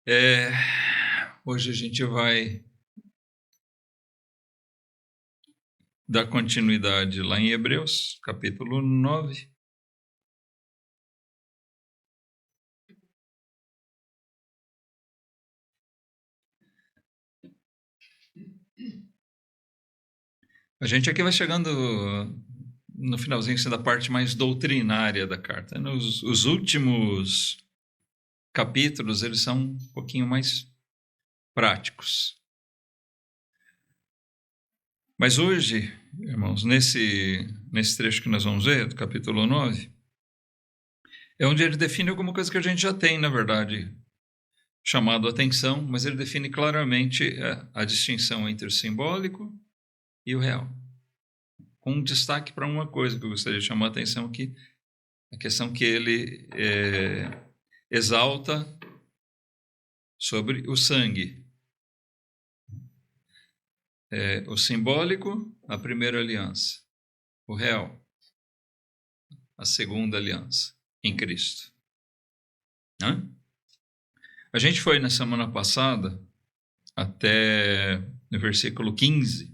É, Hoje a gente vai dar continuidade lá em Hebreus, capítulo 9. A gente aqui vai chegando no finalzinho assim, da parte mais doutrinária da carta. Os últimos capítulos, eles são um pouquinho mais práticos. Mas hoje, irmãos, nesse trecho que nós vamos ver, do capítulo 9, é onde ele define alguma coisa que a gente já tem, na verdade, chamado a atenção, mas ele define claramente a distinção entre o simbólico e o real. Com um destaque para uma coisa que eu gostaria de chamar a atenção aqui, a questão que ele exalta sobre o sangue. O simbólico, a primeira aliança. O real, a segunda aliança, em Cristo. Hã? A gente foi na semana passada até no versículo 15.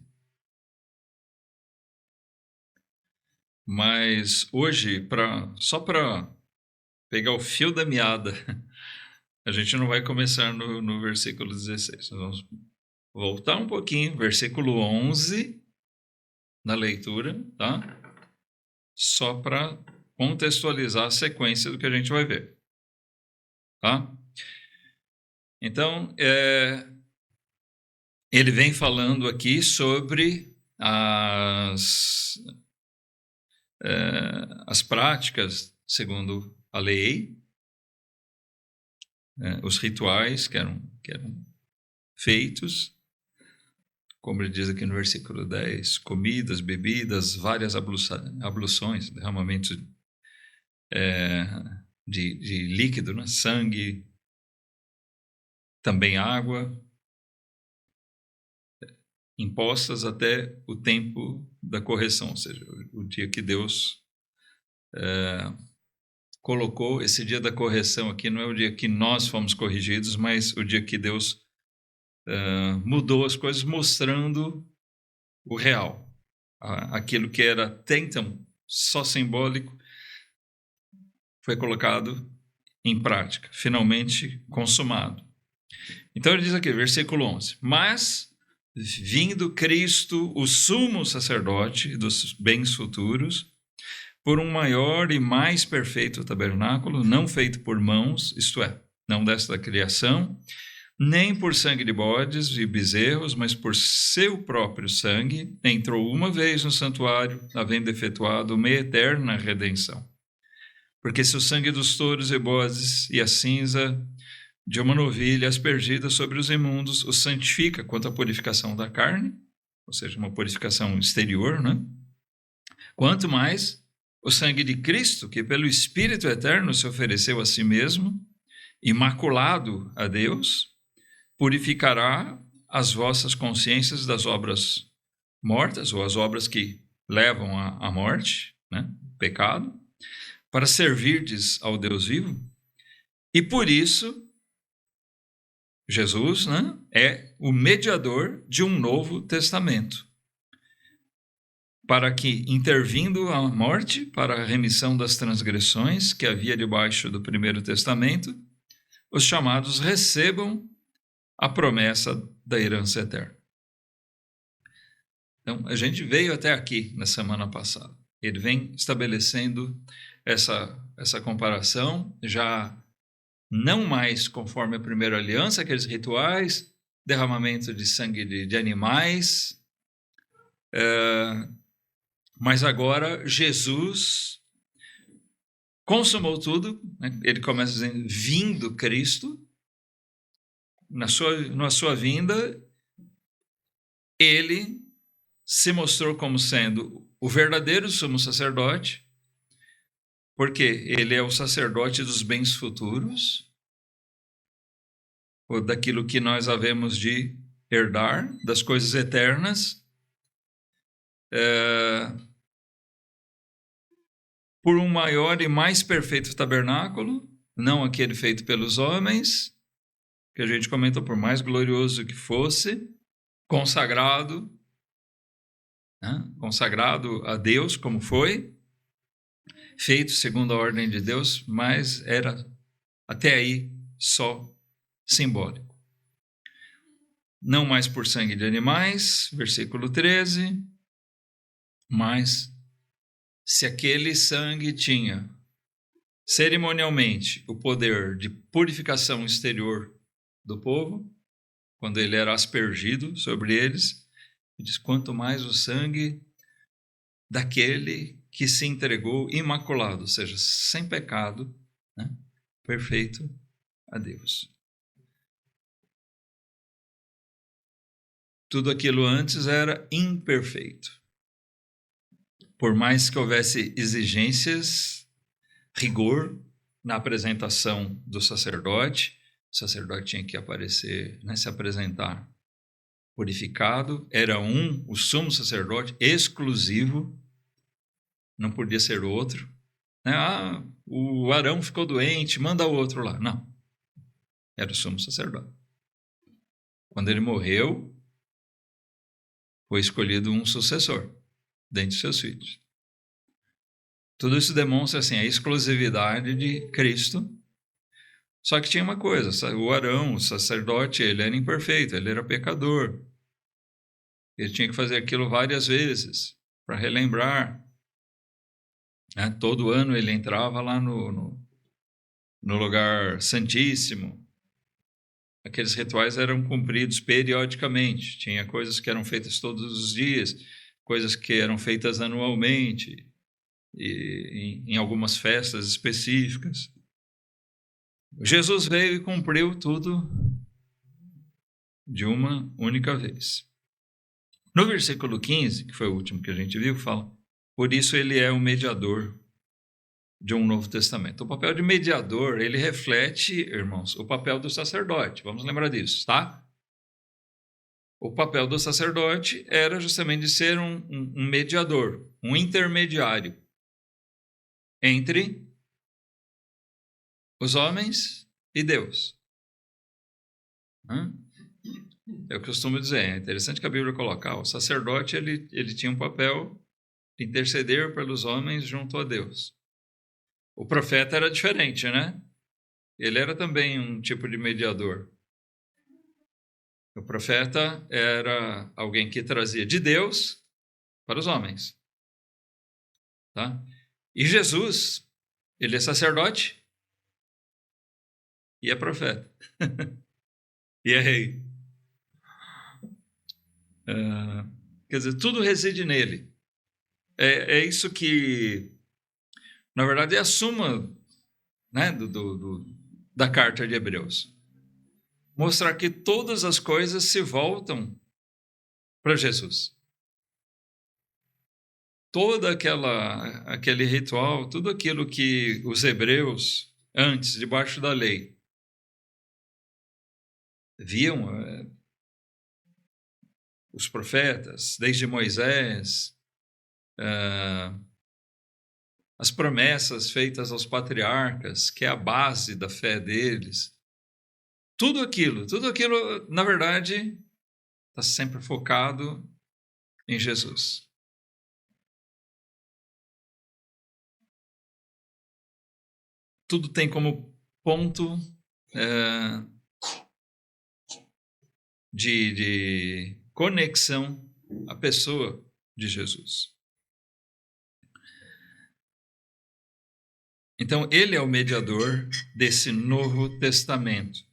Mas hoje, só para pegar o fio da meada, a gente não vai começar no versículo 16. Nós vamos voltar um pouquinho, versículo 11, na leitura, tá? Só para contextualizar a sequência do que a gente vai ver, tá? Então, ele vem falando aqui sobre as práticas segundo a lei, os rituais que eram feitos, como ele diz aqui no versículo 10, comidas, bebidas, várias abluções, derramamentos de líquido, né? Sangue, também água, impostas até o tempo da correção, ou seja, o dia que Deus colocou. Esse dia da correção aqui não é o dia que nós fomos corrigidos, mas o dia que Deus mudou as coisas, mostrando o real. Aquilo que era até então só simbólico foi colocado em prática, finalmente consumado. Então ele diz aqui, versículo 11: Mas, vindo Cristo, o sumo sacerdote dos bens futuros, por um maior e mais perfeito tabernáculo, não feito por mãos, isto é, não desta criação, nem por sangue de bodes e bezerros, mas por seu próprio sangue, entrou uma vez no santuário, havendo efetuado uma eterna redenção. Porque se o sangue dos touros e bodes e a cinza de uma novilha aspergida sobre os imundos os santifica quanto à purificação da carne, ou seja, uma purificação exterior, né? Quanto mais o sangue de Cristo, que pelo Espírito Eterno se ofereceu a si mesmo, imaculado a Deus, purificará as vossas consciências das obras mortas, ou as obras que levam à morte, né? Pecado, para servirdes ao Deus vivo. E por isso, Jesus, né, é o mediador de um novo testamento, para que, intervindo a morte para a remissão das transgressões que havia debaixo do primeiro testamento, os chamados recebam a promessa da herança eterna. Então, a gente veio até aqui na semana passada. Ele vem estabelecendo essa comparação, já não mais conforme a primeira aliança, aqueles rituais, derramamento de sangue de animais, mas agora Jesus consumou tudo, né? Ele começa dizendo, vindo Cristo, na sua vinda, ele se mostrou como sendo o verdadeiro sumo sacerdote, porque ele é o sacerdote dos bens futuros, ou daquilo que nós havemos de herdar, das coisas eternas, por um maior e mais perfeito tabernáculo, não aquele feito pelos homens, que a gente comentou, por mais glorioso que fosse, consagrado, né? Consagrado a Deus, como foi, feito segundo a ordem de Deus, mas era até aí só simbólico. Não mais por sangue de animais, versículo 13, mas se aquele sangue tinha cerimonialmente o poder de purificação exterior do povo, quando ele era aspergido sobre eles, ele diz, quanto mais o sangue daquele que se entregou imaculado, ou seja, sem pecado, né? Perfeito a Deus. Tudo aquilo antes era imperfeito. Por mais que houvesse exigências, rigor na apresentação do sacerdote, o sacerdote tinha que aparecer, né, se apresentar purificado, era o sumo sacerdote exclusivo, não podia ser outro. Né? O Arão ficou doente, manda o outro lá. Não, era o sumo sacerdote. Quando ele morreu, foi escolhido um sucessor dentre seus filhos. Tudo isso demonstra assim, a exclusividade de Cristo. Só que tinha uma coisa, o Arão, o sacerdote, ele era imperfeito, ele era pecador. Ele tinha que fazer aquilo várias vezes para relembrar. Né? Todo ano ele entrava lá no lugar santíssimo. Aqueles rituais eram cumpridos periodicamente. Tinha coisas que eram feitas todos os dias, coisas que eram feitas anualmente, e em algumas festas específicas. Jesus veio e cumpriu tudo de uma única vez. No versículo 15, que foi o último que a gente viu, fala, por isso ele é o mediador de um Novo Testamento. O papel de mediador, ele reflete, irmãos, o papel do sacerdote. Vamos lembrar disso, tá? O papel do sacerdote era justamente de ser um mediador, um intermediário entre os homens e Deus. Eu costumo dizer, é interessante que a Bíblia coloca, o sacerdote ele tinha um papel de interceder pelos homens junto a Deus. O profeta era diferente, né? Ele era também um tipo de mediador. O profeta era alguém que trazia de Deus para os homens. Tá? E Jesus, ele é sacerdote e é profeta. E é rei. Quer dizer, tudo reside nele. É isso que, na verdade, é a suma, né, da carta de Hebreus. Mostrar que todas as coisas se voltam para Jesus. Todo aquele ritual, tudo aquilo que os hebreus, antes, debaixo da lei, viam, os profetas, desde Moisés, as promessas feitas aos patriarcas, que é a base da fé deles, tudo aquilo, na verdade, está sempre focado em Jesus. Tudo tem como ponto de conexão a pessoa de Jesus. Então, ele é o mediador desse Novo Testamento.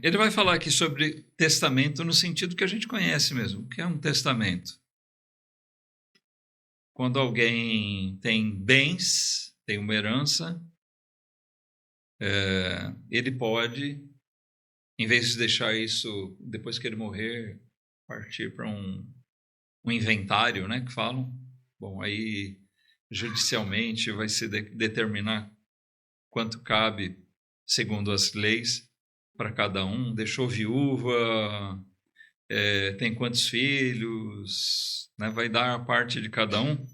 Ele vai falar aqui sobre testamento no sentido que a gente conhece mesmo. O que é um testamento? Quando alguém tem bens, tem uma herança, ele pode, em vez de deixar isso, depois que ele morrer, partir para um inventário, né, que falam. Bom, aí judicialmente vai se determinar quanto cabe, segundo as leis, para cada um. Deixou viúva, tem quantos filhos, né, vai dar a parte de cada um.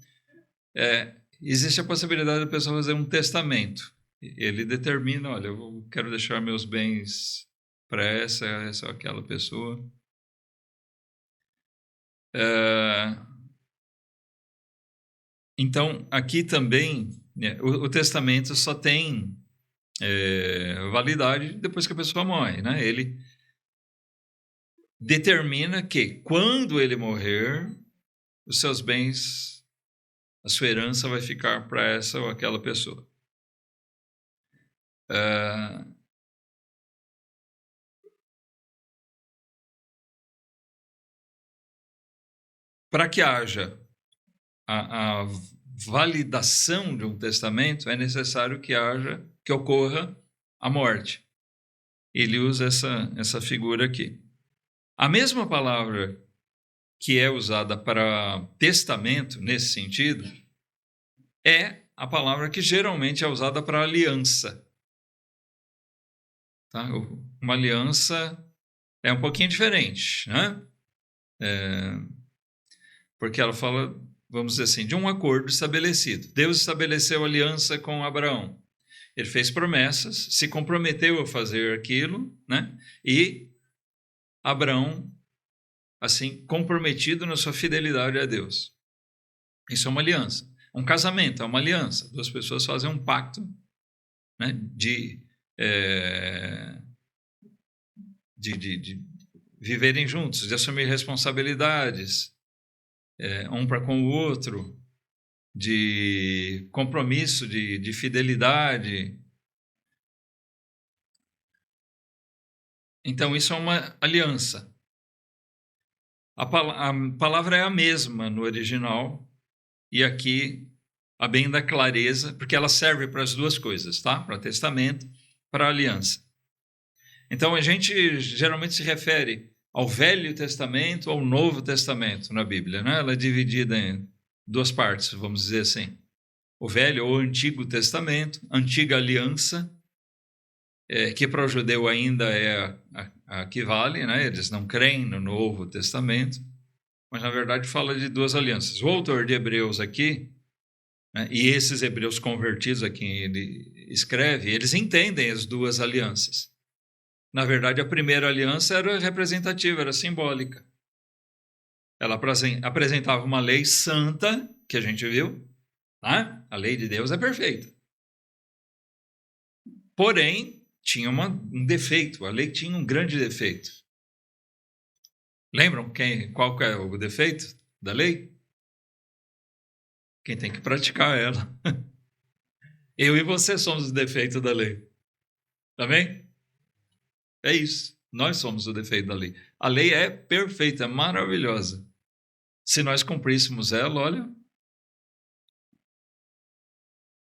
Existe a possibilidade da pessoa fazer um testamento. ele determina, olha, eu quero deixar meus bens para essa ou aquela pessoa. Então, aqui também, né, o testamento só tem validade depois que a pessoa morre, né? Ele determina que, quando ele morrer, os seus bens, a sua herança vai ficar para essa ou aquela pessoa. Para que haja a validação de um testamento, é necessário que ocorra a morte. Ele usa essa figura aqui. A mesma palavra que é usada para testamento, nesse sentido, é a palavra que geralmente é usada para aliança. Tá? Uma aliança é um pouquinho diferente, né? Porque ela fala, vamos dizer assim, de um acordo estabelecido. Deus estabeleceu aliança com Abraão. Ele fez promessas, se comprometeu a fazer aquilo, né? E Abraão, assim, comprometido na sua fidelidade a Deus. Isso é uma aliança. Um casamento é uma aliança. Duas pessoas fazem um pacto, né, de viverem juntos, de assumir responsabilidades, um para com o outro, de compromisso, de fidelidade. Então, isso é uma aliança. A palavra é a mesma no original, e aqui, a bem da clareza, porque ela serve para as duas coisas, tá? Para testamento, para aliança. Então, a gente geralmente se refere ao Velho Testamento ou ao Novo Testamento na Bíblia, né? Ela é dividida em duas partes, vamos dizer assim. O Velho ou Antigo Testamento, Antiga Aliança, que para o judeu ainda é a que vale, né? Eles não creem no Novo Testamento, mas na verdade fala de duas alianças. O autor de Hebreus aqui, né, e esses hebreus convertidos a quem ele escreve, eles entendem as duas alianças. Na verdade, a primeira aliança era representativa, era simbólica. Ela apresentava uma lei santa, que a gente viu, tá? A lei de Deus é perfeita. Porém, tinha um defeito, a lei tinha um grande defeito. Lembram qual é o defeito da lei? Quem tem que praticar ela. Eu e você somos o defeito da lei. Tá bem? É isso. Nós somos o defeito da lei. A lei é perfeita, é maravilhosa. Se nós cumpríssemos ela, olha,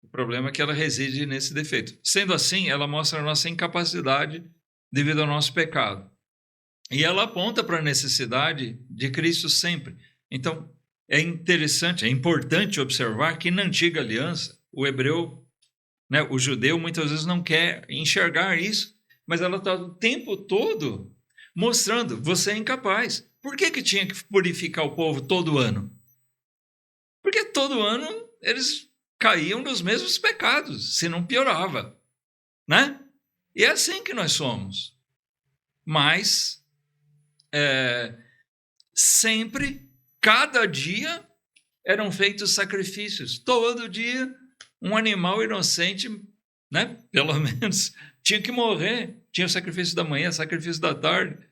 o problema é que ela reside nesse defeito. Sendo assim, ela mostra a nossa incapacidade devido ao nosso pecado. E ela aponta para a necessidade de Cristo sempre. Então, é interessante, é importante observar que na antiga aliança, o hebreu, né, o judeu, muitas vezes não quer enxergar isso, mas ela está o tempo todo mostrando, você é incapaz. Por que tinha que purificar o povo todo ano? Porque todo ano eles caíam nos mesmos pecados, se não piorava, né? E é assim que nós somos. Mas, sempre, cada dia, eram feitos sacrifícios. Todo dia, um animal inocente, né? Pelo menos, tinha que morrer. Tinha o sacrifício da manhã, sacrifício da tarde.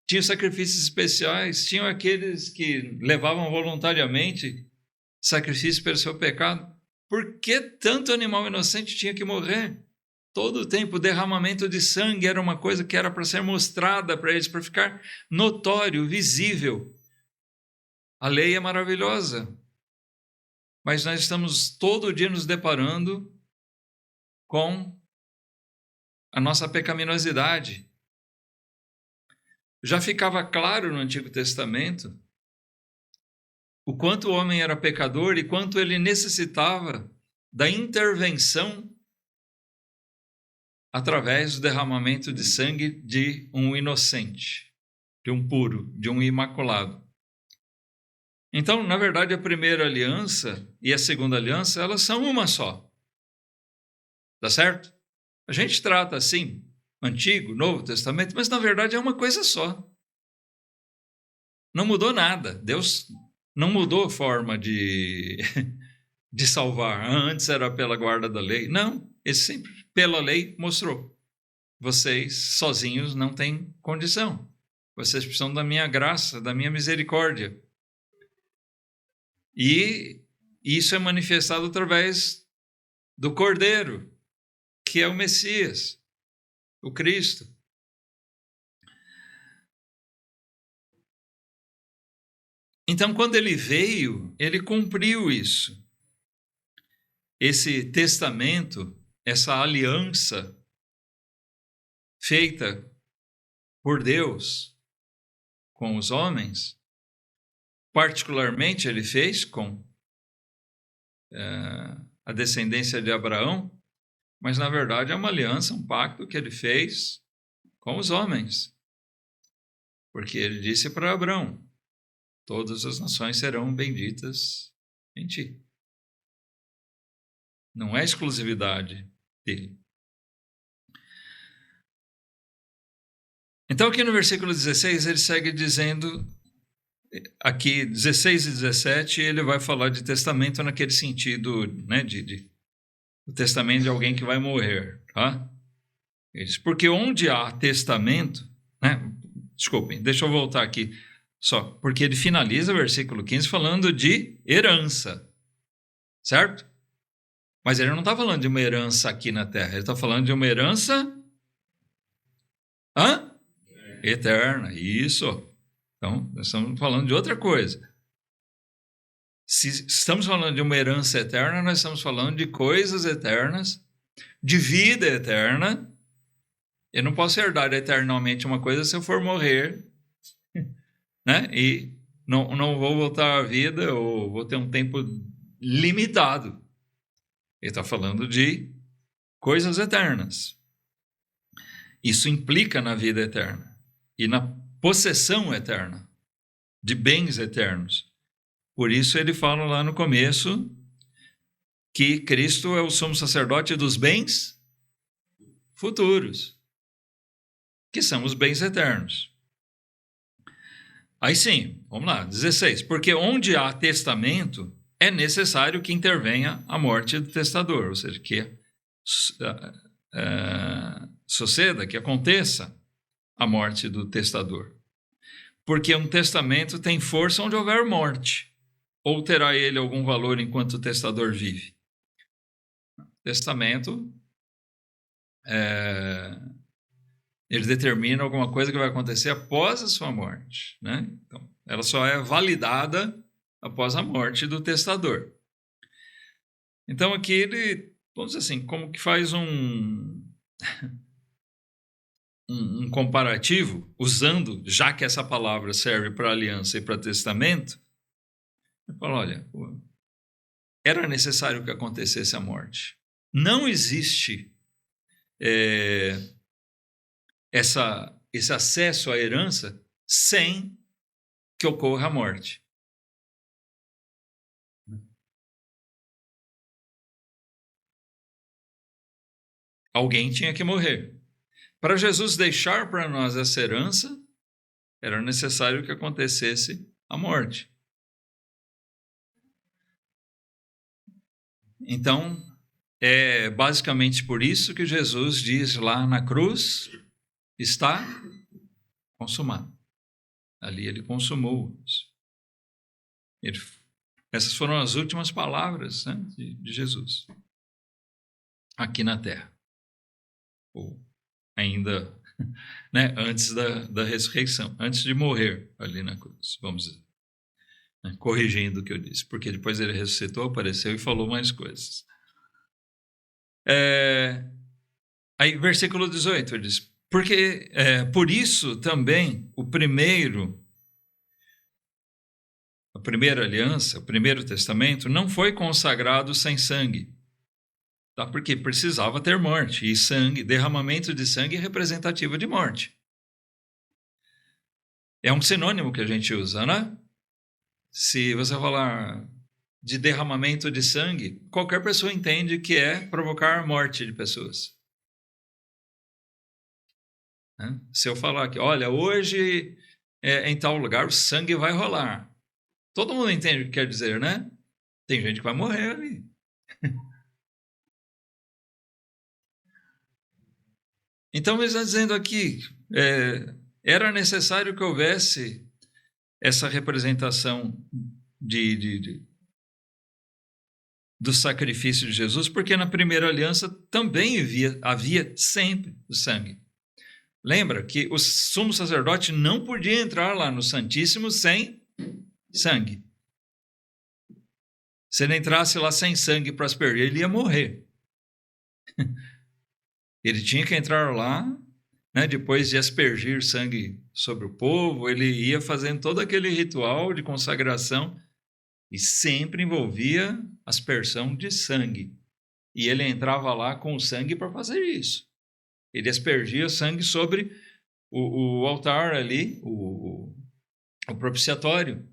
Tinha sacrifícios especiais. Tinham aqueles que levavam voluntariamente sacrifício pelo seu pecado. Por que tanto animal inocente tinha que morrer? Todo o tempo, o derramamento de sangue era uma coisa que era para ser mostrada para eles, para ficar notório, visível. A lei é maravilhosa, mas nós estamos todo dia nos deparando com a nossa pecaminosidade. Já ficava claro no Antigo Testamento o quanto o homem era pecador e quanto ele necessitava da intervenção através do derramamento de sangue de um inocente, de um puro, de um imaculado. Então, na verdade, a primeira aliança e a segunda aliança, elas são uma só. Tá certo? A gente trata assim, Antigo, Novo Testamento, mas na verdade é uma coisa só. Não mudou nada. Deus não mudou a forma de salvar. Antes era pela guarda da lei. Não, ele sempre, pela lei, mostrou. Vocês sozinhos não têm condição. Vocês precisam da minha graça, da minha misericórdia. E isso é manifestado através do Cordeiro, que é o Messias, o Cristo. Então, quando ele veio, ele cumpriu isso. Esse testamento, essa aliança feita por Deus com os homens, particularmente ele fez com a descendência de Abraão, mas na verdade é uma aliança, um pacto que ele fez com os homens. Porque ele disse para Abraão: todas as nações serão benditas em ti. Não é exclusividade dele. Então aqui no versículo 16 ele segue dizendo, aqui 16 e 17, ele vai falar de testamento naquele sentido, né, o testamento de alguém que vai morrer, tá? Ele diz, porque onde há testamento, né? Desculpem, deixa eu voltar aqui só, porque ele finaliza o versículo 15 falando de herança, certo? Mas ele não está falando de uma herança aqui na terra, ele está falando de uma herança eterna, isso. Então, nós estamos falando de outra coisa. Se estamos falando de uma herança eterna, nós estamos falando de coisas eternas, de vida eterna. Eu não posso herdar eternamente uma coisa se eu for morrer, né? E não vou voltar à vida, ou vou ter um tempo limitado. Ele está falando de coisas eternas. Isso implica na vida eterna e na possessão eterna, de bens eternos. Por isso ele fala lá no começo que Cristo é o sumo sacerdote dos bens futuros, que são os bens eternos. Aí sim, vamos lá, 16. Porque onde há testamento, é necessário que intervenha a morte do testador, ou seja, que suceda, que aconteça a morte do testador. Porque um testamento tem força onde houver morte, ou terá ele algum valor enquanto o testador vive? Testamento, ele determina alguma coisa que vai acontecer após a sua morte, né? Então, ela só é validada após a morte do testador. Então, aqui ele, vamos dizer assim, como que faz um comparativo, usando, já que essa palavra serve para aliança e para testamento, ele fala, olha, era necessário que acontecesse a morte. Não existe esse acesso à herança sem que ocorra a morte. Alguém tinha que morrer. Para Jesus deixar para nós essa herança, era necessário que acontecesse a morte. Então, é basicamente por isso que Jesus diz lá na cruz, está consumado. Ali ele consumou. Essas foram as últimas palavras, né, de Jesus aqui na terra. Ou ainda, né, antes da ressurreição, antes de morrer ali na cruz, vamos dizer. Né, corrigindo o que eu disse, porque depois ele ressuscitou, apareceu e falou mais coisas. Aí, versículo 18, ele diz, porque por isso também a primeira aliança, o primeiro testamento, não foi consagrado sem sangue. Tá? Porque precisava ter morte, e sangue, derramamento de sangue é representativo de morte. É um sinônimo que a gente usa, né? Se você falar de derramamento de sangue, qualquer pessoa entende que é provocar a morte de pessoas. Né? Se eu falar que, olha, hoje em tal lugar o sangue vai rolar. Todo mundo entende o que quer dizer, né? Tem gente que vai morrer ali. Então ele está dizendo aqui, era necessário que houvesse essa representação do sacrifício de Jesus, porque na primeira aliança também havia sempre o sangue. Lembra que o sumo sacerdote não podia entrar lá no Santíssimo sem sangue. Se ele entrasse lá sem sangue para aspergir, ele ia morrer. Ele tinha que entrar lá, né, depois de aspergir sangue sobre o povo, ele ia fazendo todo aquele ritual de consagração e sempre envolvia aspersão de sangue. E ele entrava lá com o sangue para fazer isso. Ele aspergia sangue sobre o altar ali, o propiciatório.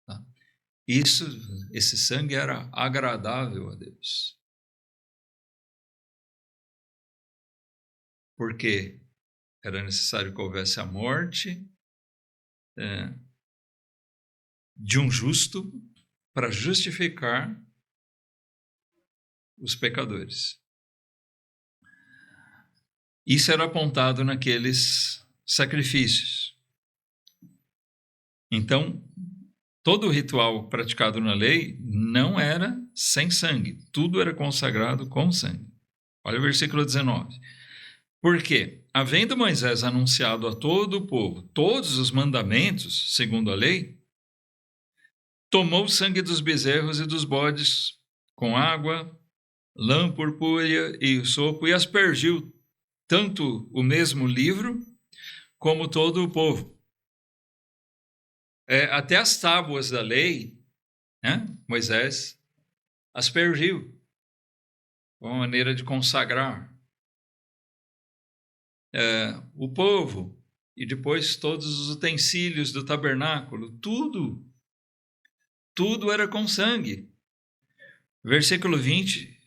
Tá? Esse sangue era agradável a Deus. Porque era necessário que houvesse a morte de um justo para justificar os pecadores. Isso era apontado naqueles sacrifícios. Então, todo o ritual praticado na lei não era sem sangue. Tudo era consagrado com sangue. Olha o versículo 19. Porque, havendo Moisés anunciado a todo o povo todos os mandamentos, segundo a lei, tomou o sangue dos bezerros e dos bodes com água, lã purpúrea e sopo e aspergiu tanto o mesmo livro como todo o povo. Até as tábuas da lei, né, Moisés aspergiu, uma maneira de consagrar o povo, e depois todos os utensílios do tabernáculo, tudo era com sangue. Versículo 20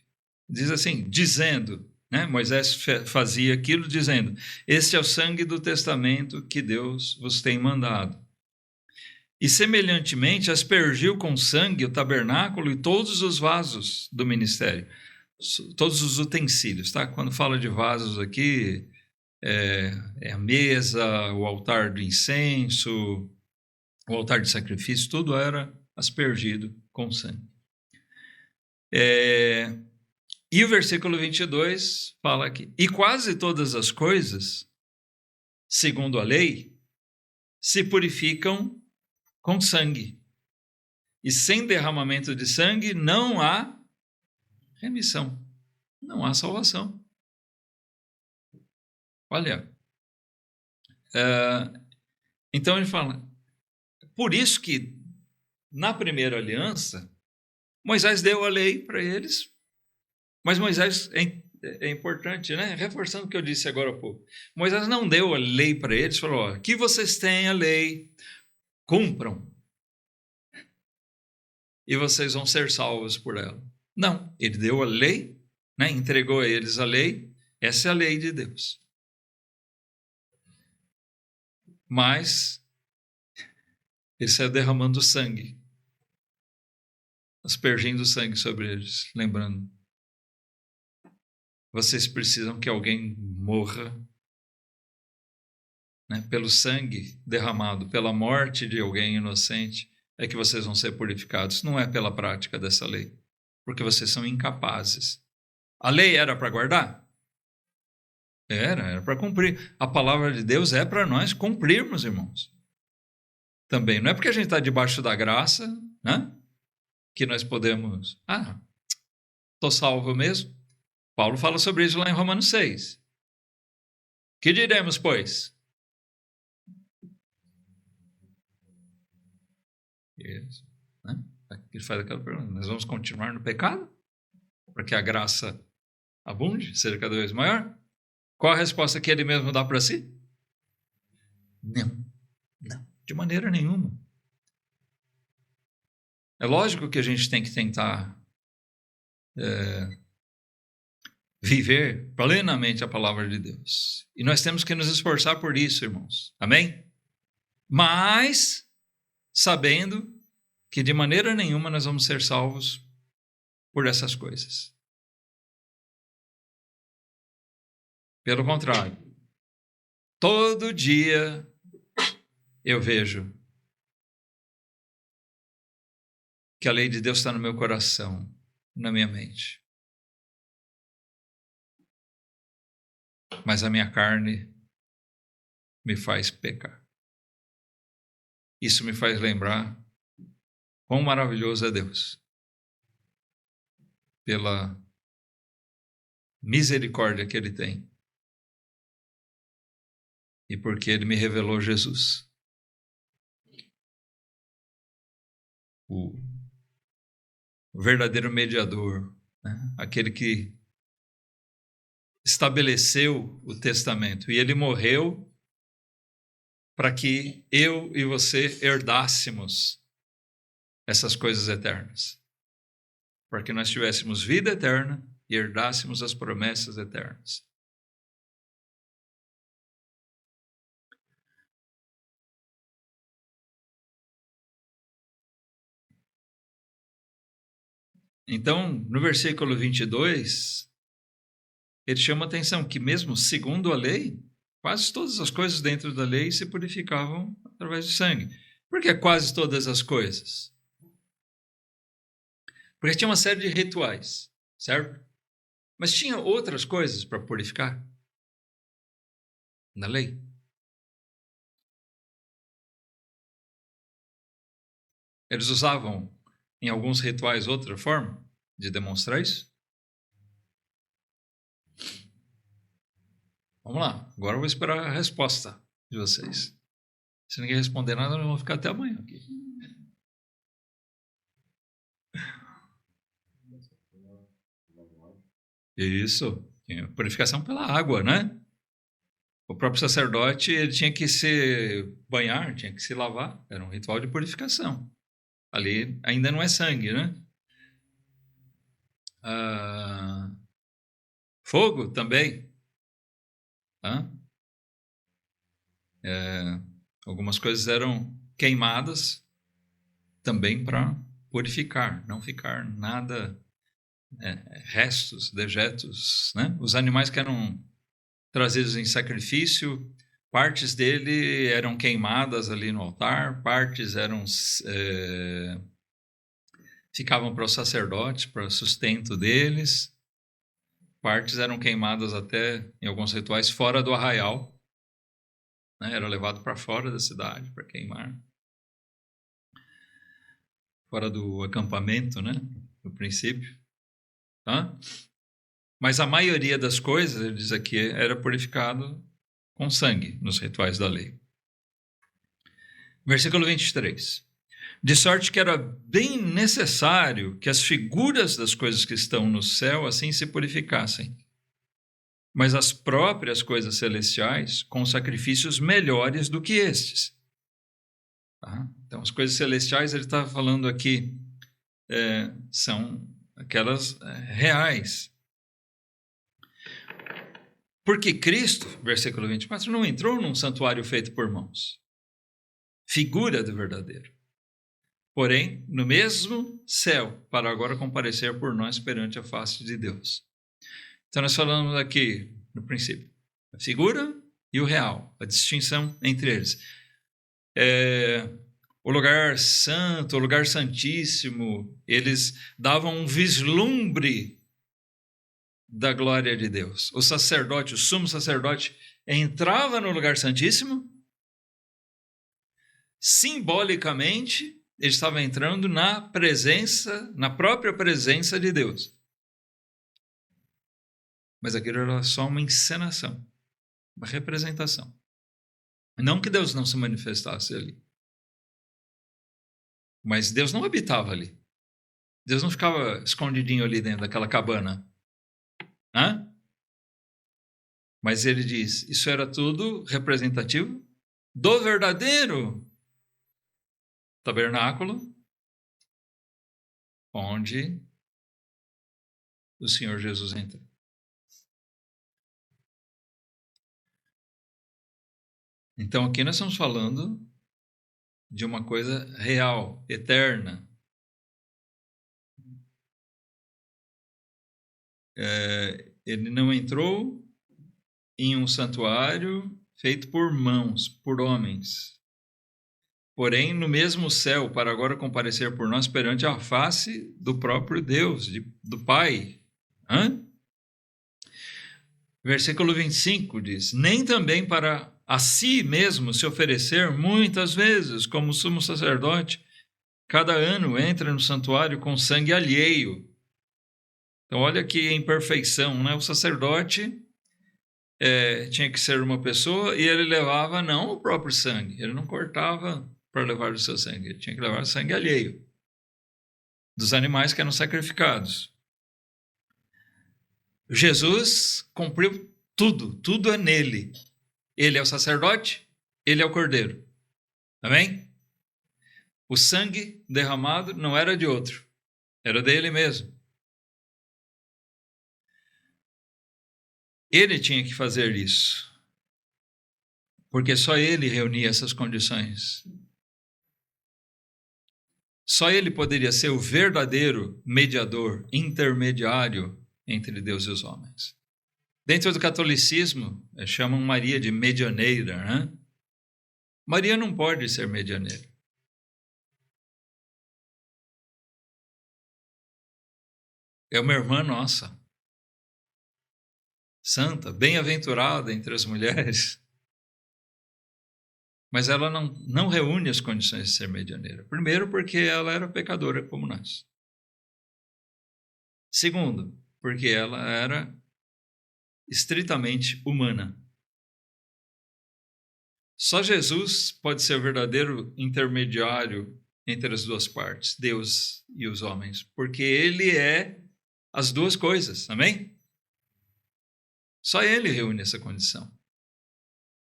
diz assim, dizendo, né, Moisés fazia aquilo dizendo, este é o sangue do testamento que Deus vos tem mandado. E semelhantemente aspergiu com sangue o tabernáculo e todos os vasos do ministério, todos os utensílios, tá? Quando fala de vasos aqui, é a mesa, o altar do incenso, o altar de sacrifício, tudo era aspergido com sangue. E o versículo 22 fala aqui, e quase todas as coisas, segundo a lei, se purificam com sangue. E sem derramamento de sangue não há remissão, não há salvação. Olha, então ele fala, por isso que na primeira aliança, Moisés deu a lei para eles, mas Moisés, é importante, né? Reforçando o que eu disse agora há pouco, Moisés não deu a lei para eles, falou, que vocês têm a lei, cumpram, e vocês vão ser salvos por ela. Não, ele deu a lei, né? Entregou a eles a lei, essa é a lei de Deus. Mas ele saiu derramando sangue, aspergindo sangue sobre eles, lembrando, vocês precisam que alguém morra, né? Pelo sangue derramado, pela morte de alguém inocente, é que vocês vão ser purificados, não é pela prática dessa lei, porque vocês são incapazes. A lei era para guardar? Era para cumprir. A palavra de Deus é para nós cumprirmos, irmãos. Também, não é porque a gente está debaixo da graça, né, que nós podemos, estou salvo mesmo. Paulo fala sobre isso lá em Romanos 6. Que diremos, pois? Isso, né? Ele faz aquela pergunta, nós vamos continuar no pecado? Para que a graça abunde, seja cada vez maior? Qual a resposta que ele mesmo dá para si? Não, de maneira nenhuma. É lógico que a gente tem que tentar viver plenamente a palavra de Deus. E nós temos que nos esforçar por isso, irmãos. Amém? Mas sabendo que de maneira nenhuma nós vamos ser salvos por essas coisas. Pelo contrário, todo dia eu vejo que a lei de Deus está no meu coração, na minha mente. Mas a minha carne me faz pecar. Isso me faz lembrar quão maravilhoso é Deus. Pela misericórdia que Ele tem. E porque Ele me revelou Jesus. O verdadeiro mediador. Né? Aquele que estabeleceu o testamento. E Ele morreu para que eu e você herdássemos essas coisas eternas. Para que nós tivéssemos vida eterna e herdássemos as promessas eternas. Então, no versículo 22, ele chama a atenção que mesmo segundo a lei, quase todas as coisas dentro da lei se purificavam através de sangue. Por que quase todas as coisas? Porque tinha uma série de rituais, certo? Mas tinha outras coisas para purificar na lei. Eles usavam em alguns rituais outra forma de demonstrar isso? Vamos lá, agora eu vou esperar a resposta de vocês. Se ninguém responder nada, nós vamos ficar até amanhã aqui. Isso, purificação pela água, né? O próprio sacerdote ele tinha que se banhar, tinha que se lavar, era um ritual de purificação. Ali ainda não é sangue, né? Fogo também. Tá? Algumas coisas eram queimadas também para purificar, não ficar nada, restos, dejetos. Né? Os animais que eram trazidos em sacrifício, partes dele eram queimadas ali no altar, partes eram ficavam para os sacerdotes, para o sustento deles, partes eram queimadas até em alguns rituais fora do arraial, né? Era levado para fora da cidade para queimar, fora do acampamento, né? No princípio, tá? Mas a maioria das coisas, ele diz aqui, era purificado com sangue nos rituais da lei. Versículo 23. De sorte que era bem necessário que as figuras das coisas que estão no céu assim se purificassem, mas as próprias coisas celestiais com sacrifícios melhores do que estes. Tá? Então, as coisas celestiais, ele está falando aqui, são aquelas reais. Porque Cristo, versículo 24, não entrou num santuário feito por mãos, figura do verdadeiro. Porém, no mesmo céu, para agora comparecer por nós perante a face de Deus. Então, nós falamos aqui, no princípio, a figura e o real, a distinção entre eles. O lugar santo, o lugar santíssimo, eles davam um vislumbre da glória de Deus. O sacerdote, o sumo sacerdote, entrava no lugar santíssimo, simbolicamente, ele estava entrando na própria presença de Deus. Mas aquilo era só uma encenação, uma representação. Não que Deus não se manifestasse ali. Mas Deus não habitava ali. Deus não ficava escondidinho ali dentro daquela cabana. Hã? Mas ele diz, isso era tudo representativo do verdadeiro tabernáculo onde o Senhor Jesus entra. Então aqui nós estamos falando de uma coisa real, eterna. Ele não entrou em um santuário feito por mãos, por homens. Porém, no mesmo céu, para agora comparecer por nós perante a face do próprio Deus, do Pai. Versículo 25 diz: nem também para a si mesmo se oferecer muitas vezes, como sumo sacerdote, cada ano entra no santuário com sangue alheio. Então, olha que imperfeição, né? O sacerdote tinha que ser uma pessoa e ele levava não o próprio sangue, ele não cortava para levar o seu sangue, ele tinha que levar o sangue alheio dos animais que eram sacrificados. Jesus cumpriu tudo é nele. Ele é o sacerdote, ele é o cordeiro. Amém? O sangue derramado não era de outro, era dele mesmo. Ele tinha que fazer isso, porque só ele reunia essas condições. Só ele poderia ser o verdadeiro mediador, intermediário entre Deus e os homens. Dentro do catolicismo, chamam Maria de medianeira, né? Maria não pode ser medianeira. É uma irmã nossa, santa, bem-aventurada entre as mulheres. Mas ela não reúne as condições de ser medianeira. Primeiro, porque ela era pecadora como nós. Segundo, porque ela era estritamente humana. Só Jesus pode ser o verdadeiro intermediário entre as duas partes, Deus e os homens, porque ele é as duas coisas, amém? Só ele reúne essa condição.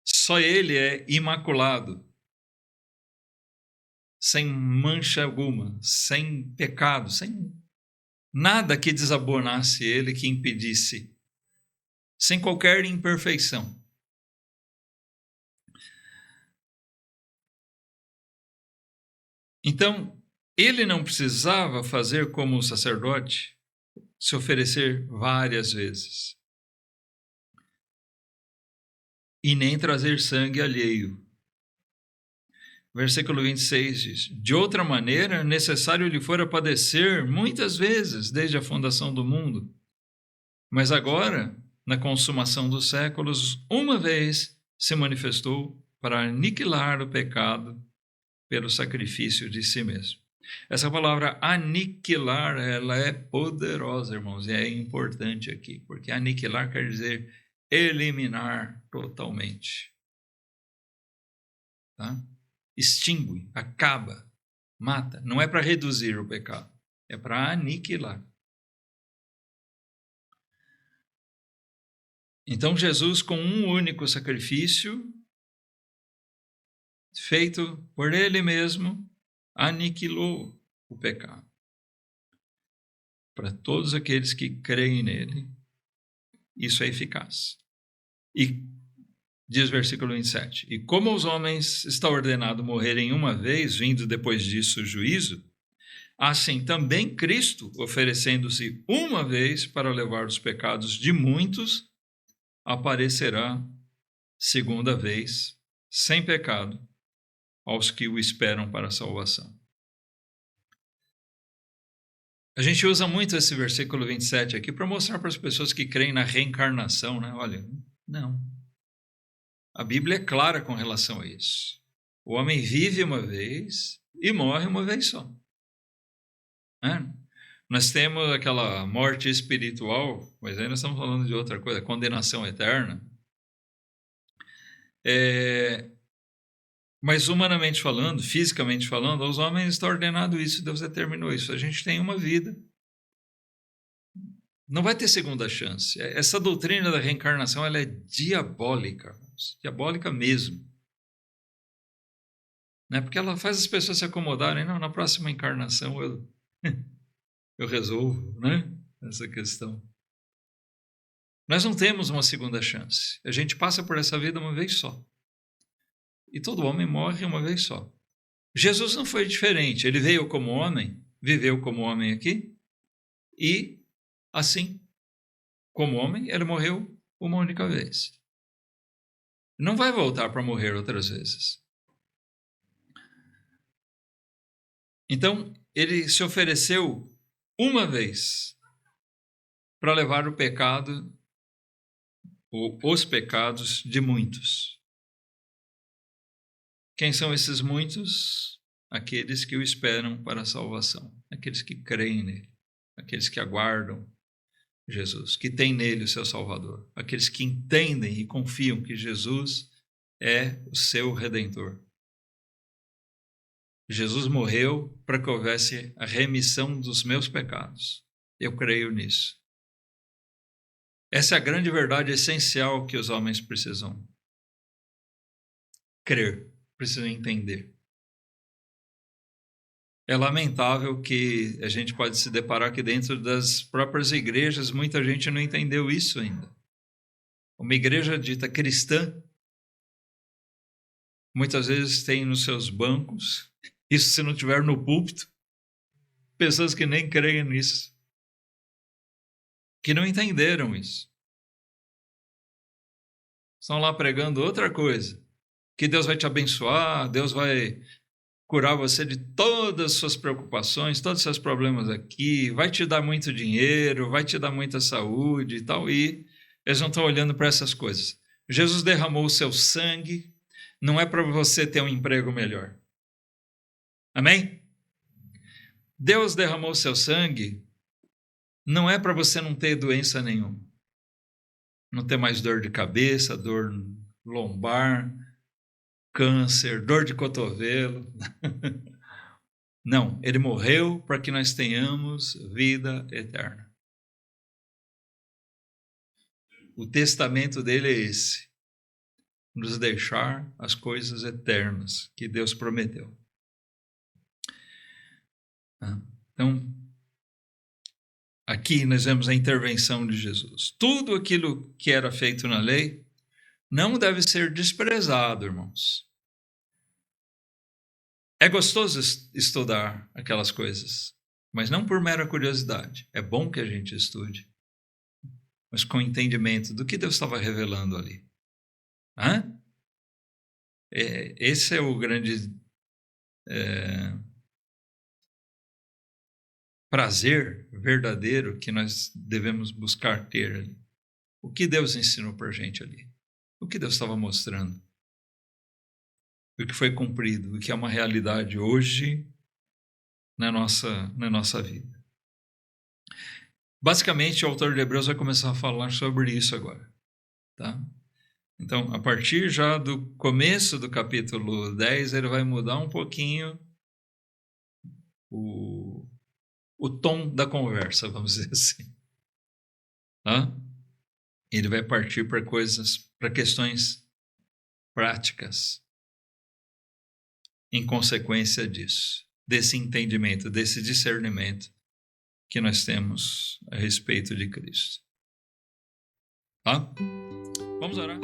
Só ele é imaculado, sem mancha alguma, sem pecado, sem nada que desabonasse ele, que impedisse, sem qualquer imperfeição. Então, ele não precisava fazer como o sacerdote, se oferecer várias vezes. E nem trazer sangue alheio. Versículo 26 diz: de outra maneira, necessário lhe fora padecer muitas vezes desde a fundação do mundo. Mas agora, na consumação dos séculos, uma vez se manifestou para aniquilar o pecado pelo sacrifício de si mesmo. Essa palavra aniquilar, ela é poderosa, irmãos, e é importante aqui, porque aniquilar quer dizer eliminar totalmente. Tá? Extingue, acaba, mata. Não é para reduzir o pecado, é para aniquilar. Então Jesus, com um único sacrifício, feito por ele mesmo, aniquilou o pecado. Para todos aqueles que creem nele, isso é eficaz. E diz o versículo 27, e como aos homens está ordenado morrerem uma vez, vindo depois disso o juízo, assim também Cristo, oferecendo-se uma vez para levar os pecados de muitos, aparecerá segunda vez, sem pecado, aos que o esperam para a salvação. A gente usa muito esse versículo 27 aqui para mostrar para as pessoas que creem na reencarnação, né? Olha, não. A Bíblia é clara com relação a isso. O homem vive uma vez e morre uma vez só. Nós temos aquela morte espiritual, mas aí nós estamos falando de outra coisa, condenação eterna. Mas humanamente falando, fisicamente falando, aos homens está ordenado isso, Deus determinou isso. A gente tem uma vida. Não vai ter segunda chance. Essa doutrina da reencarnação, ela é diabólica, diabólica mesmo. Né? Porque ela faz as pessoas se acomodarem. Não, na próxima encarnação eu eu resolvo, né? Essa questão. Nós não temos uma segunda chance. A gente passa por essa vida uma vez só. E todo homem morre uma vez só. Jesus não foi diferente. Ele veio como homem, viveu como homem aqui, e assim, como homem, ele morreu uma única vez. Não vai voltar para morrer outras vezes. Então, ele se ofereceu uma vez para levar o pecado, ou os pecados de muitos. Quem são esses muitos? Aqueles que o esperam para a salvação, aqueles que creem nele, aqueles que aguardam Jesus, que têm nele o seu Salvador, aqueles que entendem e confiam que Jesus é o seu Redentor. Jesus morreu para que houvesse a remissão dos meus pecados. Eu creio nisso. Essa é a grande verdade essencial que os homens precisam crer, precisam entender. É lamentável que a gente pode se deparar que dentro das próprias igrejas muita gente não entendeu isso ainda. Uma igreja dita cristã muitas vezes tem nos seus bancos, isso se não tiver no púlpito, pessoas que nem creem nisso, que não entenderam isso. Estão lá pregando outra coisa, que Deus vai te abençoar, Deus vai curar você de todas as suas preocupações, todos os seus problemas aqui, vai te dar muito dinheiro, vai te dar muita saúde e tal, e eles não estão olhando para essas coisas. Jesus derramou o seu sangue, não é para você ter um emprego melhor. Amém? Deus derramou o seu sangue, não é para você não ter doença nenhuma. Não ter mais dor de cabeça, dor lombar, câncer, dor de cotovelo. Não, ele morreu para que nós tenhamos vida eterna. O testamento dele é esse: nos deixar as coisas eternas que Deus prometeu. Então, aqui nós vemos a intervenção de Jesus. Tudo aquilo que era feito na lei não deve ser desprezado, irmãos. É gostoso estudar aquelas coisas, mas não por mera curiosidade. É bom que a gente estude, mas com entendimento do que Deus estava revelando ali. Esse é o grande prazer verdadeiro que nós devemos buscar ter ali. O que Deus ensinou para a gente ali? O que Deus estava mostrando? O que foi cumprido? O que é uma realidade hoje na nossa vida? Basicamente, o autor de Hebreus vai começar a falar sobre isso agora. Tá? Então, a partir já do começo do capítulo 10, ele vai mudar um pouquinho o tom da conversa, vamos dizer assim. Tá? Ele vai partir para questões práticas em consequência disso, desse entendimento, desse discernimento que nós temos a respeito de Cristo. Tá? Vamos orar.